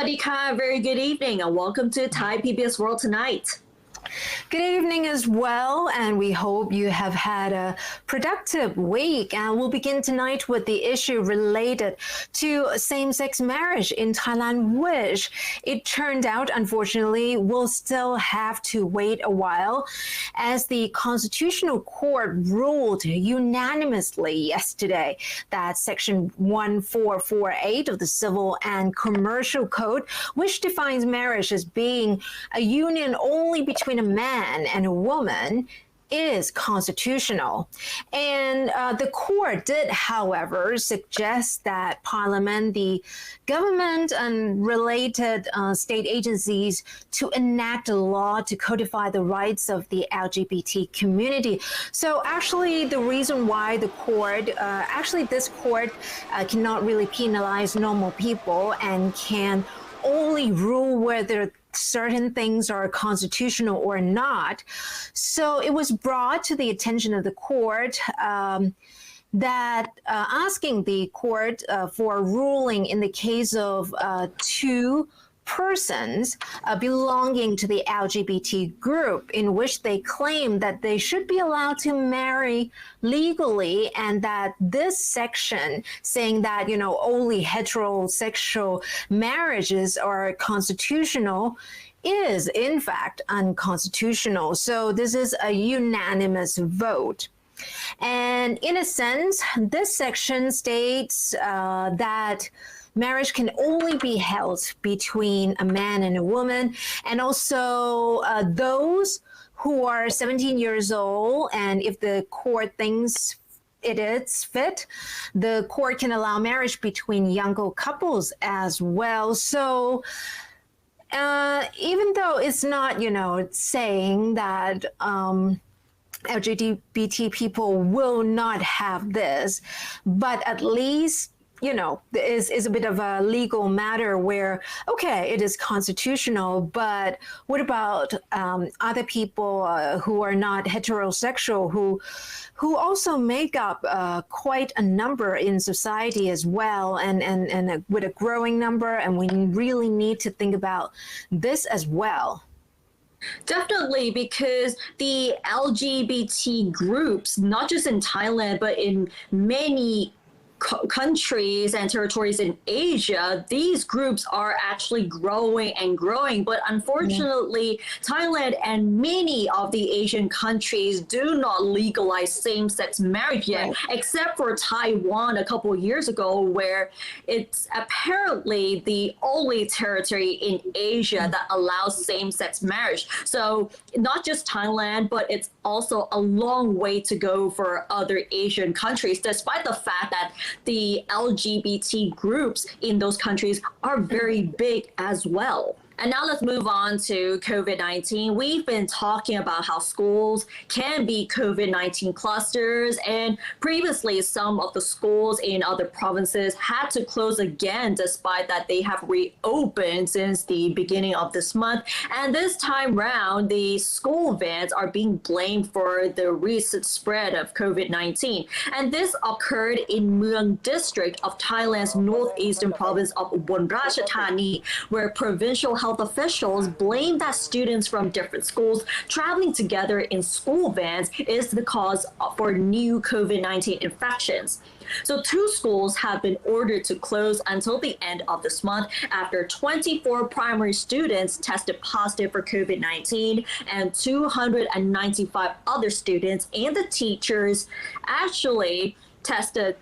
Sawadee ka, very good evening and welcome to Thai PBS World Tonight. Good evening as well, and we hope you have had a productive week. And we'll begin tonight with the issue related to same-sex marriage in Thailand, which it turned out, unfortunately, will still have to wait a while, as the Constitutional Court ruled unanimously yesterday that Section 1448 of the Civil and Commercial Code, which defines marriage as being a union only between a man and a woman, is constitutional. And the court did, however, suggest that Parliament, the government, and related state agencies to enact a law to codify the rights of the LGBT community. So actually, the reason why the court, this court cannot really penalize normal people and can only rule whether certain things are constitutional or not. So it was brought to the attention of the court that asking the court for a ruling in the case of two persons belonging to the LGBT group, in which they claim that they should be allowed to marry legally, and that this section saying that, you know, only heterosexual marriages are constitutional is in fact unconstitutional. So this is a unanimous vote. And in a sense, this section states that marriage can only be held between a man and a woman, and also those who are 17 years old, and if the court thinks it is fit, the court can allow marriage between younger couples as well. So even though it's not, you know, saying that LGBT people will not have this, but at least, you know, is a bit of a legal matter where, okay, it is constitutional, but what about other people who are not heterosexual, who also make up quite a number in society as well, and with a growing number, and we really need to think about this as well. Definitely, because the LGBT groups, not just in Thailand, but in many countries and territories in Asia, these groups are actually growing and growing. But unfortunately, Thailand and many of the Asian countries do not legalize same-sex marriage yet, except for Taiwan a couple of years ago, where it's apparently the only territory in Asia that allows same-sex marriage. So not just Thailand, but it's also a long way to go for other Asian countries, despite the fact that the LGBT groups in those countries are very big as well. And now let's move on to COVID-19. We've been talking about how schools can be COVID-19 clusters, and previously some of the schools in other provinces had to close again, despite that they have reopened since the beginning of this month. And this time round, the school vans are being blamed for the recent spread of COVID-19. And this occurred in Mueang district of Thailand's northeastern province of Ubon Ratchathani, where provincial health officials blame that students from different schools traveling together in school vans is the cause for new COVID-19 infections. So 2 schools have been ordered to close until the end of this month after 24 primary students tested positive for COVID-19, and 295 other students and the teachers actually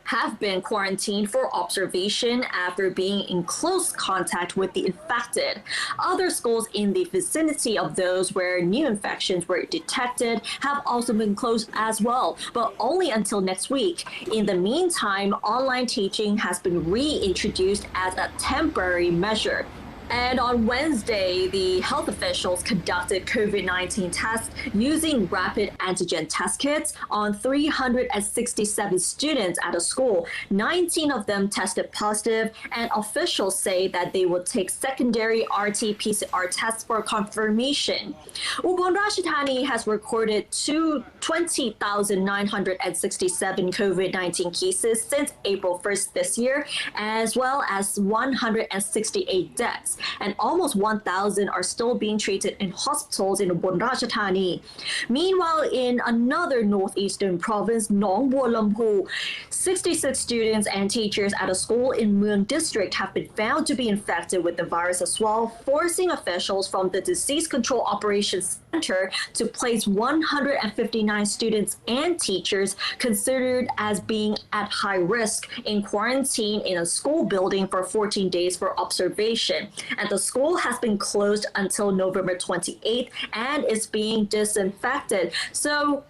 have been quarantined for observation after being in close contact with the infected. Other schools in the vicinity of those where new infections were detected have also been closed as well, but only until next week. In the meantime, online teaching has been reintroduced as a temporary measure. And on Wednesday, the health officials conducted COVID-19 tests using rapid antigen test kits on 367 students at a school. 19 of them tested positive, and officials say that they will take secondary RT-PCR tests for confirmation. Ubon Ratchathani has recorded 20,967 COVID-19 cases since April 1st this year, as well as 168 deaths. and almost 1,000 are still being treated in hospitals in Ubon Ratchathani. Meanwhile, in another northeastern province, Nong Bualampu, 66 students and teachers at a school in Mueang district have been found to be infected with the virus as well, forcing officials from the Disease Control Operations Center to place 159 students and teachers considered as being at high risk in quarantine in a school building for 14 days for observation. And the school has been closed until November 28th and is being disinfected. So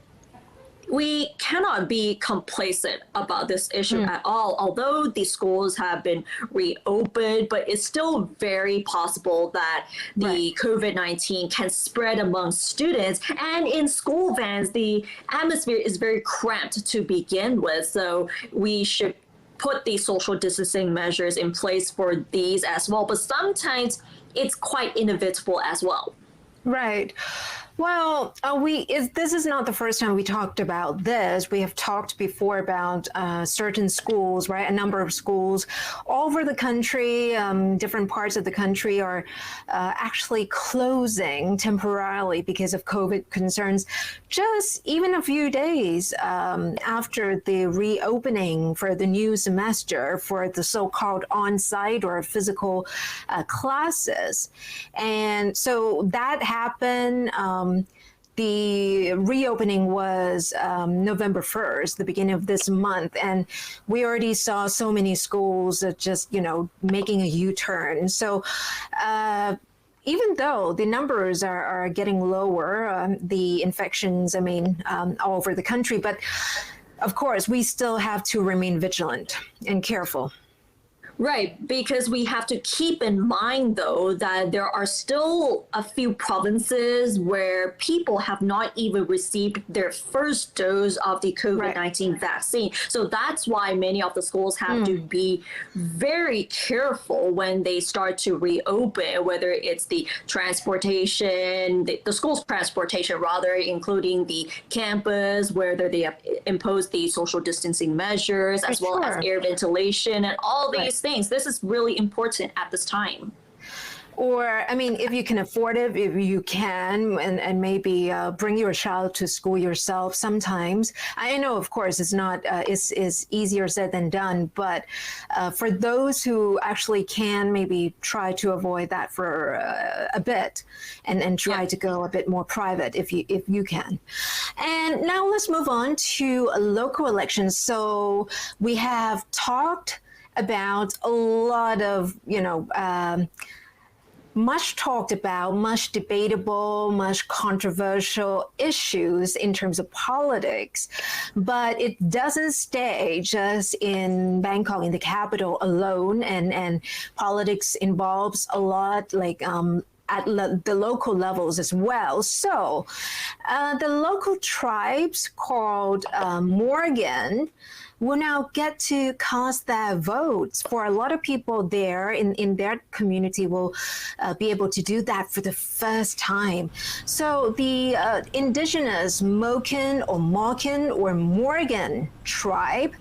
we cannot be complacent about this issue at all, although the schools have been reopened, but it's still very possible that the COVID-19 can spread among students. And in school vans, the atmosphere is very cramped to begin with, so we should put these social distancing measures in place for these as well. But sometimes it's quite inevitable as well. Right. Well, this is not the first time we talked about this. We have talked before about certain schools, right? A number of schools all over the country, different parts of the country are actually closing temporarily because of COVID concerns. Just even a few days after the reopening for the new semester for the so-called on-site or physical classes. And so that happened. The reopening was November 1st, the beginning of this month, and we already saw so many schools just, making a U-turn. So even though the numbers are getting lower, the infections, all over the country, but of course, we still have to remain vigilant and careful. Right, because we have to keep in mind, though, that there are still a few provinces where people have not even received their first dose of the COVID-19 vaccine. So that's why many of the schools have to be very careful when they start to reopen, whether it's the transportation, the school's transportation, rather, including the campus, whether they have imposed the social distancing measures, as well as air ventilation and all these things. This is really important at this time. Or, if you can afford it, if you can, and maybe bring your child to school yourself sometimes. I know, of course, it's not, it's easier said than done, but for those who actually can, maybe try to avoid that for a bit and try to go a bit more private if you can. And now let's move on to local elections. So we have talked about a lot of, much talked about, much debatable, much controversial issues in terms of politics, but it doesn't stay just in Bangkok, in the capital alone, and politics involves a lot at the local levels as well. So the local tribes called Morgan will now get to cast their votes. For a lot of people there in their community will be able to do that for the first time. So the indigenous Moken or Morgan tribe,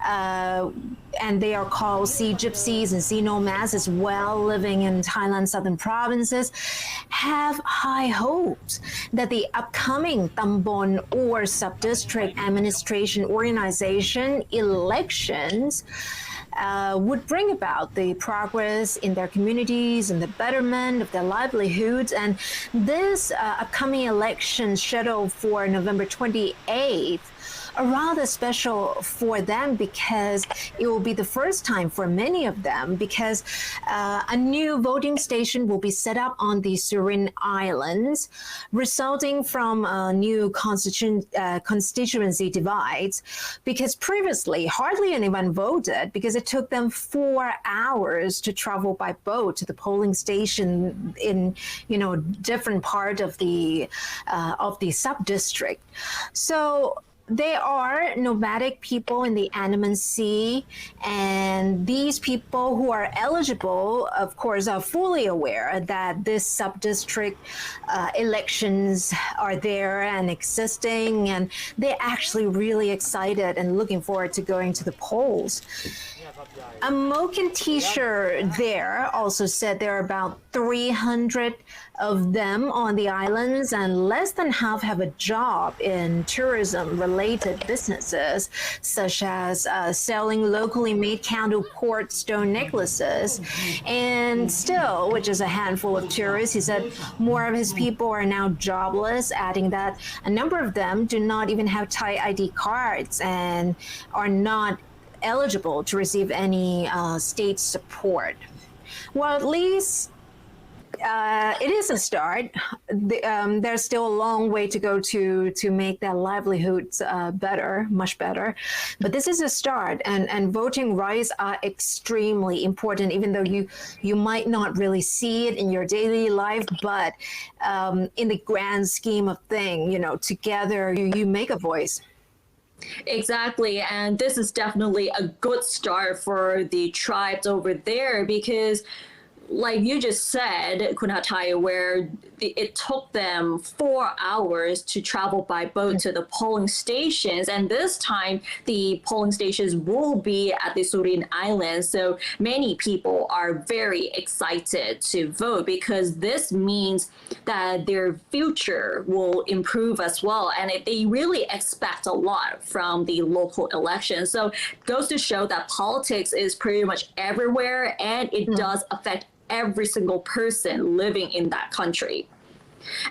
and they are called Sea Gypsies and Sea Nomads as well, living in Thailand's southern provinces, have high hopes that the upcoming Tambon or sub-district administration organization elections would bring about the progress in their communities and the betterment of their livelihoods. And this upcoming election scheduled for November 28th are rather special for them because it will be the first time for many of them, because a new voting station will be set up on the Surin Islands, resulting from new constituency divides, because previously hardly anyone voted because it took them 4 hours to travel by boat to the polling station in different part of the sub-district. So they are nomadic people in the Andaman Sea, and these people who are eligible, of course, are fully aware that this sub-district elections are there and existing, and they're actually really excited and looking forward to going to the polls. A Moken teacher there also said there are about 300 of them on the islands, and less than half have a job in tourism-related businesses, such as selling locally made counterport stone necklaces. And still, which is a handful of tourists, he said more of his people are now jobless, adding that a number of them do not even have Thai ID cards and are not eligible to receive any state support. Well, at least it is a start. There's still a long way to go to make their livelihoods better, much better. But this is a start, and voting rights are extremely important, even though you might not really see it in your daily life. But in the grand scheme of things, you know, together you make a voice. Exactly, and this is definitely a good start for the tribes over there because, like you just said, Kunatai, where it took them 4 hours to travel by boat to the polling stations, and this time the polling stations will be at the Surin Islands. So many people are very excited to vote because this means that their future will improve as well, and they really expect a lot from the local elections. So it goes to show that politics is pretty much everywhere, and it does affect every single person living in that country.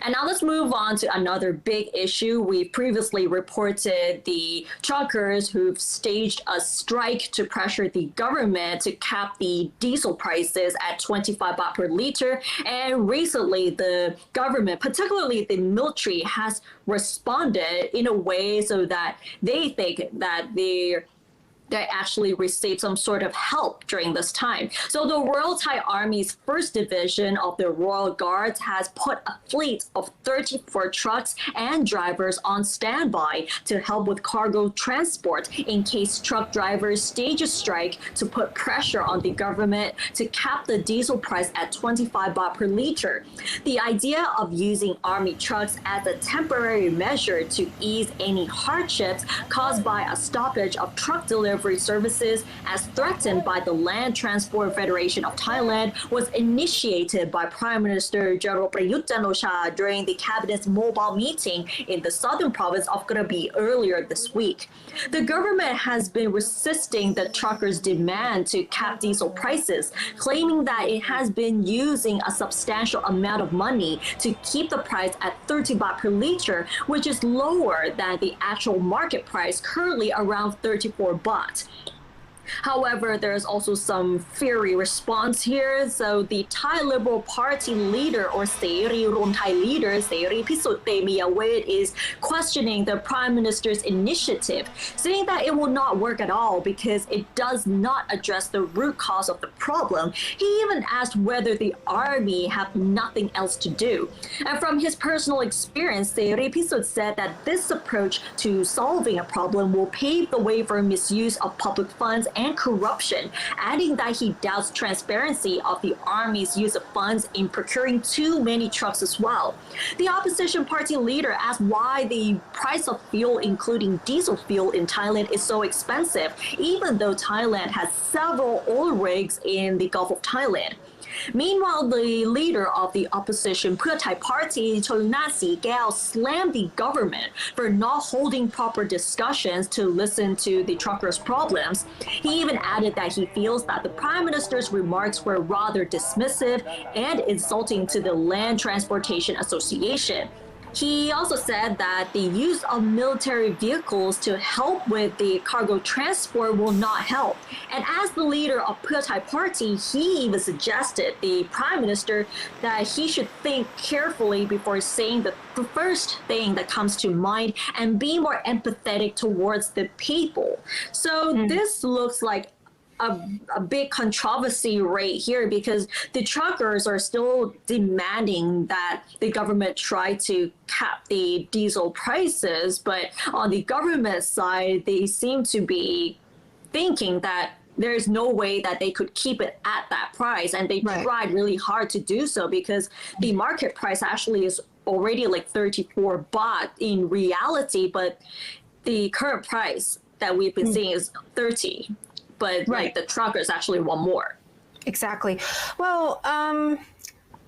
And now let's move on to another big issue. We previously reported the truckers who've staged a strike to pressure the government to cap the diesel prices at 25 baht per liter. And recently, the government, particularly the military, has responded in a way so that they think that they actually received some sort of help during this time. So the Royal Thai Army's 1st Division of the Royal Guards has put a fleet of 34 trucks and drivers on standby to help with cargo transport in case truck drivers stage a strike to put pressure on the government to cap the diesel price at 25 baht per liter. The idea of using army trucks as a temporary measure to ease any hardships caused by a stoppage of truck delivery services as threatened by the Land Transport Federation of Thailand was initiated by Prime Minister General Prayut Chan-o-cha during the cabinet's mobile meeting in the southern province of Krabi earlier this week. The government has been resisting the truckers' demand to cap diesel prices, claiming that it has been using a substantial amount of money to keep the price at 30 baht per liter, which is lower than the actual market price, currently around 34 baht. However, there's also some fiery response here. So the Thai Liberal Party leader, or Seri Rom Thai leader, Seri Pisut Temiyawait, is questioning the Prime Minister's initiative, saying that it will not work at all because it does not address the root cause of the problem. He even asked whether the army have nothing else to do. And from his personal experience, Seri Pisut said that this approach to solving a problem will pave the way for misuse of public funds and corruption, adding that he doubts transparency of the army's use of funds in procuring too many trucks as well. The opposition party leader asked why the price of fuel, including diesel fuel in Thailand, is so expensive, even though Thailand has several oil rigs in the Gulf of Thailand. Meanwhile, the leader of the opposition Pheu Thai Party, Cholna Sikeo, slammed the government for not holding proper discussions to listen to the truckers' problems. He even added that he feels that the Prime Minister's remarks were rather dismissive and insulting to the Land Transportation Association. He also said that the use of military vehicles to help with the cargo transport will not help. And as the leader of Pheu Thai Party, he even suggested the Prime Minister that he should think carefully before saying the first thing that comes to mind and be more empathetic towards the people. So this looks like a big controversy right here because the truckers are still demanding that the government try to cap the diesel prices, but on the government side, they seem to be thinking that there's no way that they could keep it at that price, and they tried really hard to do so because the market price actually is already like 34 baht in reality, but the current price that we've been seeing is 30. But like the truckers actually want more. Exactly. Well,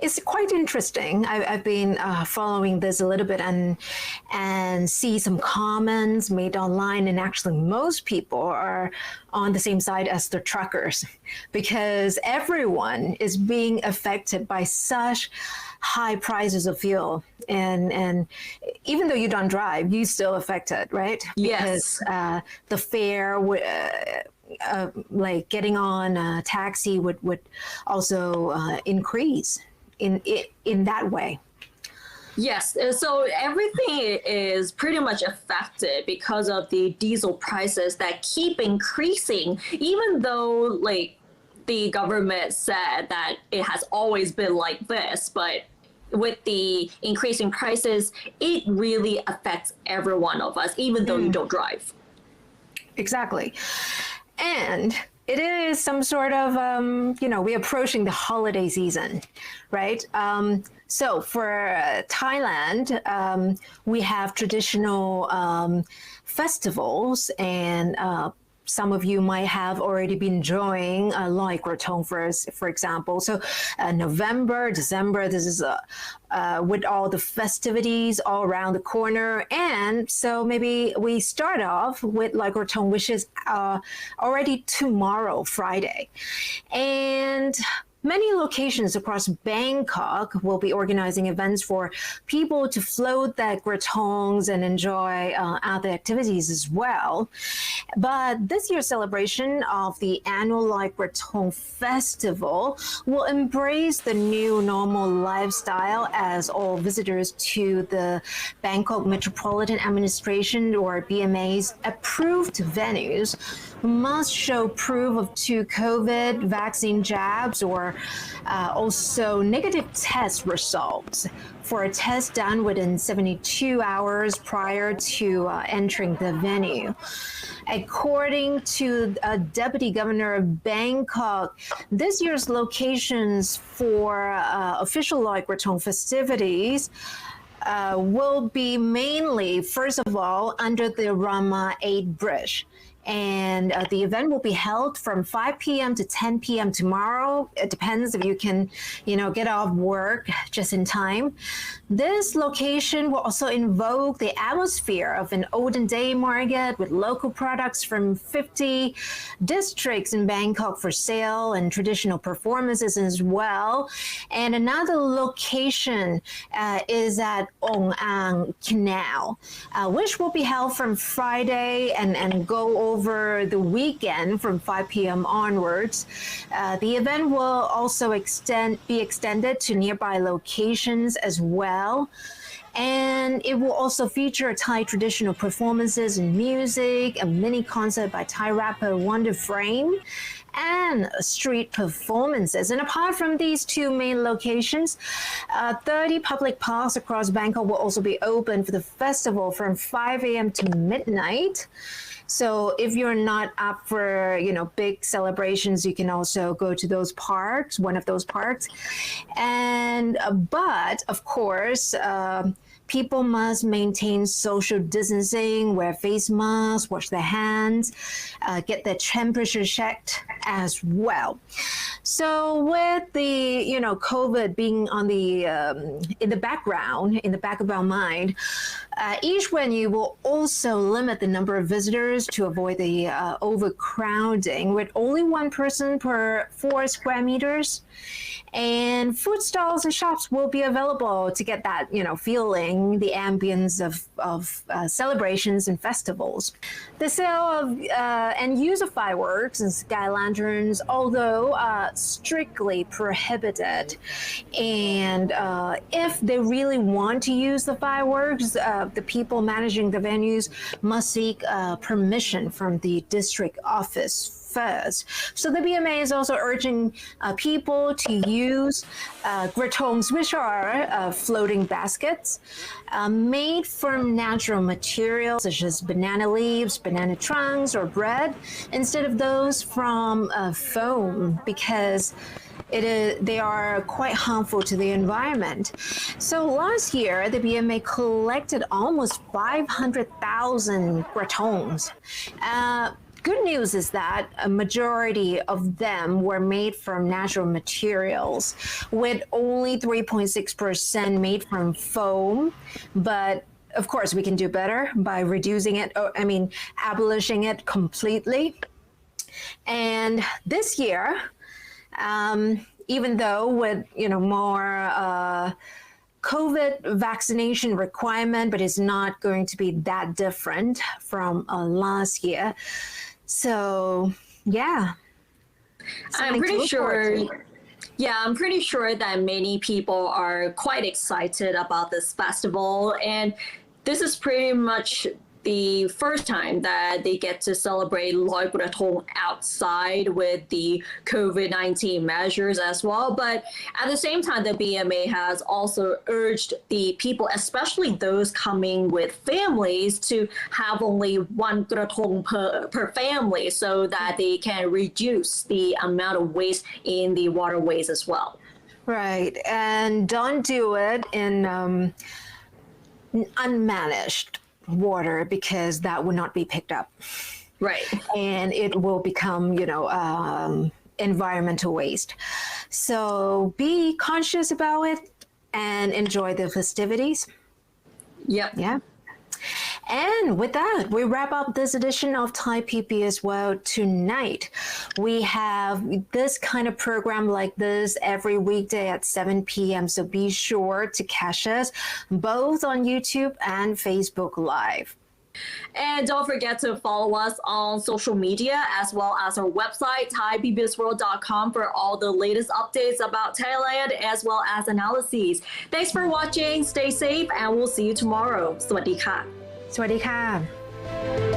It's quite interesting. I've been following this a little bit and see some comments made online, and actually most people are on the same side as the truckers because everyone is being affected by such high prices of fuel, and even though you don't drive, you still affected, right? Yes. Because the fare like getting on a taxi would also increase in that way. Yes, so everything is pretty much affected because of the diesel prices that keep increasing, even though like the government said that it has always been like this, but with the increasing prices, it really affects every one of us, even though you don't drive. Exactly. And it is some sort of, we're approaching the holiday season, right? So for Thailand, we have traditional festivals, and some of you might have already been enjoying like Krathong, for example. So November, December, this is with all the festivities all around the corner. And so maybe we start off with like Krathong, which is already tomorrow, Friday. And many locations across Bangkok will be organizing events for people to float their krathongs and enjoy other activities as well. But this year's celebration of the annual Like Krathong Festival will embrace the new normal lifestyle as all visitors to the Bangkok Metropolitan Administration or BMA's approved venues must show proof of 2 COVID vaccine jabs or also negative test results for a test done within 72 hours prior to entering the venue. According to Deputy Governor of Bangkok, this year's locations for official Like Krathong festivities will be mainly, first of all, under the Rama 8 Bridge. And the event will be held from 5 p.m. to 10 p.m. tomorrow. It depends if you can, get off work just in time. This location will also invoke the atmosphere of an olden day market with local products from 50 districts in Bangkok for sale and traditional performances as well. And another location is at Ong Ang Canal, which will be held from Friday and go over the weekend from 5 p.m. onwards. The event will also be extended to nearby locations as well. And it will also feature Thai traditional performances and music, a mini concert by Thai rapper Wonder Frame, and street performances. And apart from these 2 main locations, 30 public parks across Bangkok will also be open for the festival from 5 a.m. to midnight. So if you're not up for, big celebrations, you can also go to those parks, one of those parks. And, but of course, people must maintain social distancing, wear face masks, wash their hands, get their temperature checked as well. So with the, COVID being on the in the background, in the back of our mind, each venue will also limit the number of visitors to avoid the overcrowding, with only 1 person per 4 square meters. And food stalls and shops will be available to get that, feeling, the ambience of celebrations and festivals. The sale of and use of fireworks and sky lanterns, although strictly prohibited. And if they really want to use the fireworks, the people managing the venues must seek permission from the district office first. So the BMA is also urging people to use krathongs, which are floating baskets made from natural materials such as banana leaves, banana trunks, or bread, instead of those from foam, because they are quite harmful to the environment. So last year, the BMA collected almost 500,000 krathongs. good news is that a majority of them were made from natural materials, with only 3.6% made from foam. But of course, we can do better by reducing it, abolishing it completely. And this year, even though with more COVID vaccination requirement, but it's not going to be that different from last year. So yeah, I'm pretty sure. Yeah, I'm pretty sure that many people are quite excited about this festival, and this is pretty much the first time that they get to celebrate Loi Krathong outside with the COVID-19 measures as well. But at the same time, the BMA has also urged the people, especially those coming with families, to have only one Krathong per family so that they can reduce the amount of waste in the waterways as well. Right, and don't do it in unmanaged water, because that would not be picked up. Right. And it will become, environmental waste. So be conscious about it and enjoy the festivities. Yep. Yeah. And with that, we wrap up this edition of Thai PBS World tonight. We have this kind of program like this every weekday at 7 p.m. So be sure to catch us both on YouTube and Facebook Live. And don't forget to follow us on social media as well as our website, thaipbsworld.com, for all the latest updates about Thailand as well as analyses. Thanks for watching. Stay safe, and we'll see you tomorrow. สวัสดีค่ะ สวัสดีค่ะ